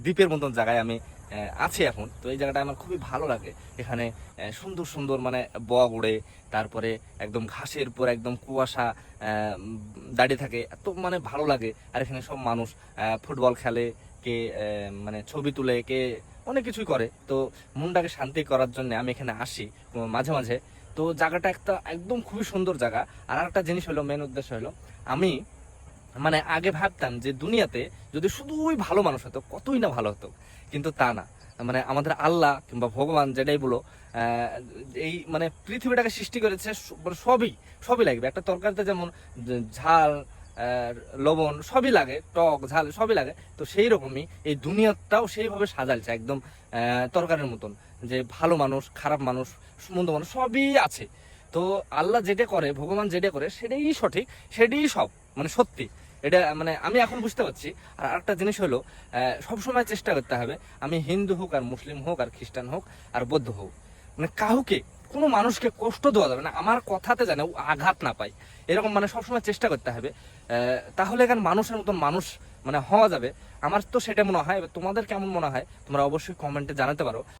দ্বীপের মতন জায়গায় আমি আছি এখন। তো এই জায়গাটা আমার খুবই ভালো লাগে। এখানে সুন্দর সুন্দর মানে বক উড়ে, তারপরে একদম ঘাসের উপর একদম কুয়াশা দাঁড়িয়ে থাকে, এত মানে ভালো লাগে। আর এখানে সব মানুষ ফুটবল খেলে, কে মানে ছবি তুলে, কে অনেক কিছুই করে। তো মনটাকে শান্তি করার জন্য আমি এখানে আসি মাঝে মাঝে। তো জায়গাটা একটা একদম খুবই সুন্দর জায়গা। আর একটা জিনিস হলো, মেন উদ্দেশ্য হলো, আমি মানে আগে ভাবতাম যে দুনিয়াতে যদি শুধুই ভালো মানুষ হতো কতই না ভালো হতো, কিন্তু তা না। মানে আমাদের আল্লাহ কিংবা ভগবান যেটাই বলো, এই মানে পৃথিবীটাকে সৃষ্টি করেছে মানে সবই সবই লাগবে। একটা তরকারিতে যেমন ঝাল, লবণ সবই লাগে, টক ঝাল সবই লাগে। তো সেই রকমই এই দুনিয়াটাও সেইভাবে সাজালছে একদম তরকারির মতন, যে ভালো মানুষ, খারাপ মানুষ, মন্দ মানুষ সবই আছে। তো আল্লাহ যেটা করে, ভগবান যেটা করে সেটাই সঠিক, সেটাই সব মানে সত্যি। এটা মানে আমি এখন বুঝতে পারছি। আর আরেকটা জিনিস হলো, সবসময় চেষ্টা করতে হবে, আমি হিন্দু হোক আর মুসলিম হোক আর খ্রিস্টান হোক আর বৌদ্ধ হোক, মানে কাউকে, কোনো মানুষকে কষ্ট দেওয়া যাবে না, আমার কথাতে যেন ও আঘাত না পায়, এরকম মানে সবসময় চেষ্টা করতে হবে। তাহলে এখানে মানুষের মতন মানুষ মানে হওয়া যাবে। আমার তো সেটা মনে হয়। এবার তোমাদের কেমন মনে হয় তোমরা অবশ্যই কমেন্টে জানাতে পারো।